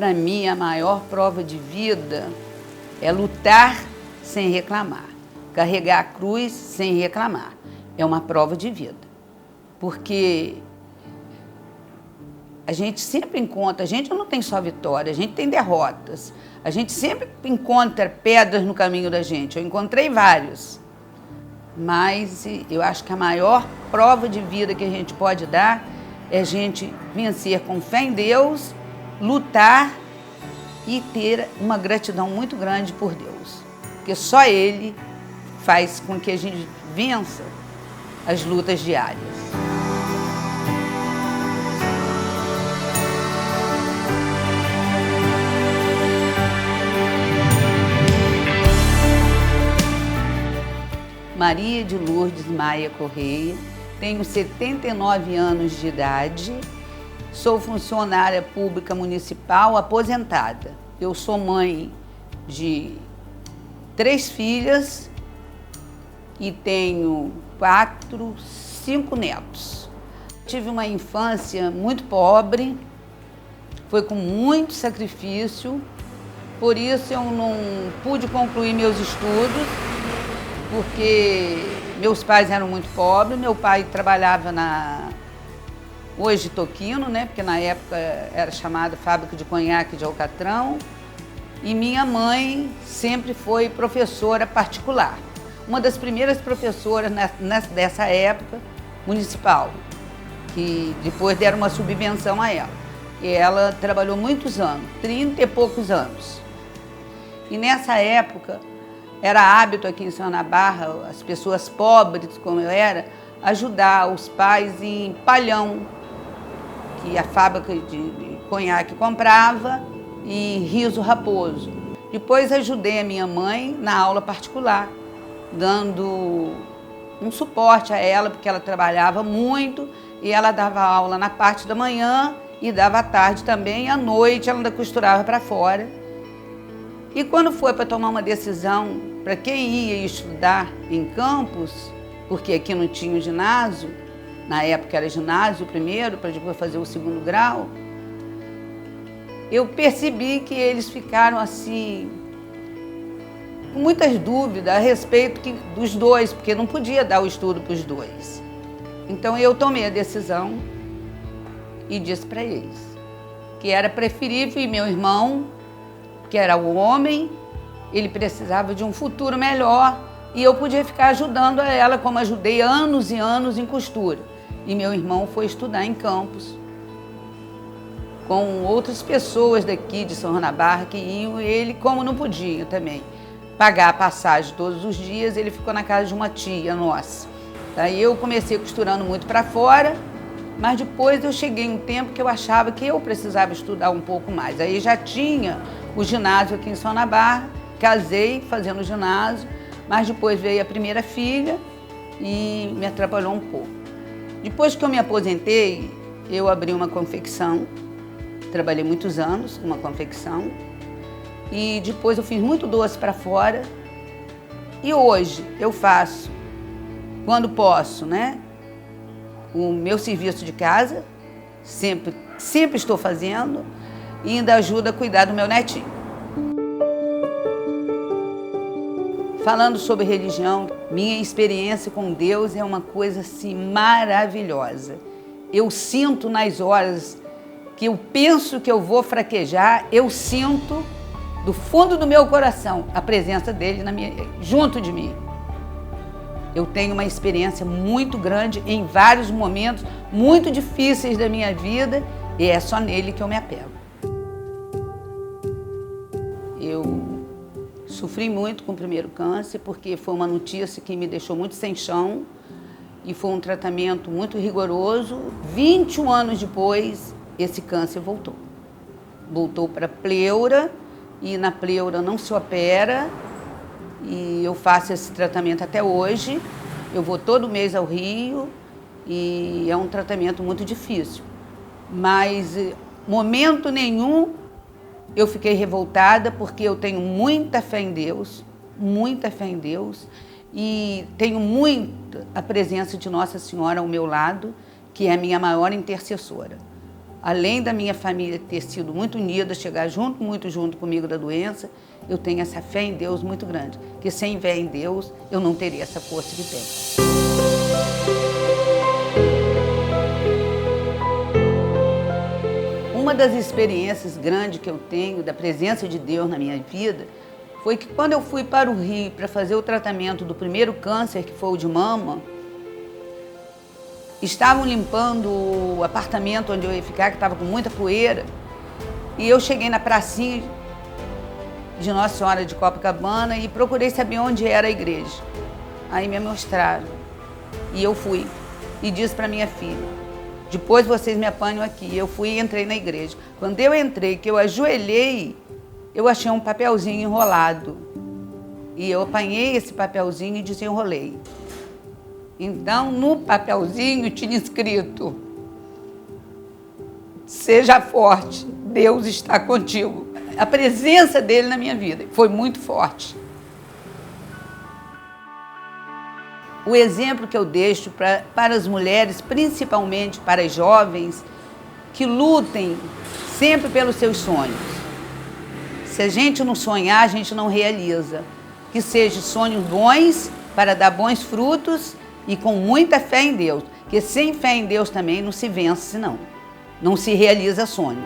para mim, a maior prova de vida é lutar sem reclamar, carregar a cruz sem reclamar. É uma prova de vida, porque a gente sempre encontra, a gente não tem só vitória, a gente tem derrotas. A gente sempre encontra pedras no caminho da gente. Eu encontrei vários. Mas eu acho que a maior prova de vida que a gente pode dar é a gente vencer com fé em Deus, lutar e ter uma gratidão muito grande por Deus. Porque só Ele faz com que a gente vença as lutas diárias. Maria de Lourdes Maia Correia, tenho 79 anos de idade, sou funcionária pública municipal aposentada. Eu sou mãe de 3 filhas e tenho 5 netos. Tive uma infância muito pobre, foi com muito sacrifício, por isso eu não pude concluir meus estudos, porque meus pais eram muito pobres. Meu pai trabalhava hoje Toquino, né? Porque na época era chamada Fábrica de Conhaque de Alcatrão. E minha mãe sempre foi professora particular. Uma das primeiras professoras dessa época, municipal, que depois deram uma subvenção a ela. E ela trabalhou muitos anos, 30 e poucos anos. E nessa época, era hábito aqui em São João da Barra, as pessoas pobres, como eu era, ajudar os pais em palhão, que a fábrica de conhaque comprava, e riso raposo. Depois ajudei a minha mãe na aula particular, dando um suporte a ela, porque ela trabalhava muito, e ela dava aula na parte da manhã e dava à tarde também, e à noite ela ainda costurava para fora. E quando foi para tomar uma decisão para quem ia estudar em Campos, porque aqui não tinha o ginásio, na época era ginásio primeiro, para depois fazer o segundo grau, eu percebi que eles ficaram assim, com muitas dúvidas a respeito dos dois, porque não podia dar o estudo para os dois. Então eu tomei a decisão e disse para eles que era preferível, e meu irmão, que era o homem, ele precisava de um futuro melhor e eu podia ficar ajudando a ela, como ajudei anos e anos em costura. E meu irmão foi estudar em Campos, com outras pessoas daqui de São João da Barra que iam, e ele, como não podia também pagar a passagem todos os dias, ele ficou na casa de uma tia nossa. Daí eu comecei costurando muito para fora, mas depois eu cheguei um tempo que eu achava que eu precisava estudar um pouco mais. Aí já tinha o ginásio aqui em São João da Barra, casei fazendo ginásio, mas depois veio a primeira filha e me atrapalhou um pouco. Depois que eu me aposentei, eu abri uma confecção, trabalhei muitos anos com uma confecção, e depois eu fiz muito doce para fora, e hoje eu faço, quando posso, né, o meu serviço de casa, sempre estou fazendo, e ainda ajudo a cuidar do meu netinho. Falando sobre religião, minha experiência com Deus é uma coisa assim maravilhosa. Eu sinto nas horas que eu penso que eu vou fraquejar, eu sinto do fundo do meu coração a presença dele junto de mim. Eu tenho uma experiência muito grande em vários momentos muito difíceis da minha vida, e é só nele que eu me apego. Eu sofri muito com o primeiro câncer, porque foi uma notícia que me deixou muito sem chão, e foi um tratamento muito rigoroso. 21 anos depois, esse câncer voltou. Voltou para a pleura, e na pleura não se opera, e eu faço esse tratamento até hoje. Eu vou todo mês ao Rio, e é um tratamento muito difícil. Mas, momento nenhum, eu fiquei revoltada, porque eu tenho muita fé em Deus, e tenho muito a presença de Nossa Senhora ao meu lado, que é a minha maior intercessora. além da minha família ter sido muito unida, chegar muito junto comigo da doença, eu tenho essa fé em Deus muito grande, que sem fé em Deus eu não teria essa força que tenho. Uma das experiências grandes que eu tenho da presença de Deus na minha vida foi que quando eu fui para o Rio para fazer o tratamento do primeiro câncer, que foi o de mama, estavam limpando o apartamento onde eu ia ficar, que estava com muita poeira, e eu cheguei na pracinha de Nossa Senhora de Copacabana e procurei saber onde era a igreja. Aí me mostraram, e eu fui, e disse para minha filha, depois vocês me apanham aqui. Eu fui e entrei na igreja. Quando eu entrei, que eu ajoelhei, eu achei um papelzinho enrolado, e eu apanhei esse papelzinho e desenrolei. Então, no papelzinho tinha escrito: seja forte, Deus está contigo. A presença dele na minha vida foi muito forte. O exemplo que eu deixo para as mulheres, principalmente para as jovens, que lutem sempre pelos seus sonhos. Se a gente não sonhar, a gente não realiza. Que sejam sonhos bons para dar bons frutos e com muita fé em Deus. Porque sem fé em Deus também não se vence, não se realiza sonho.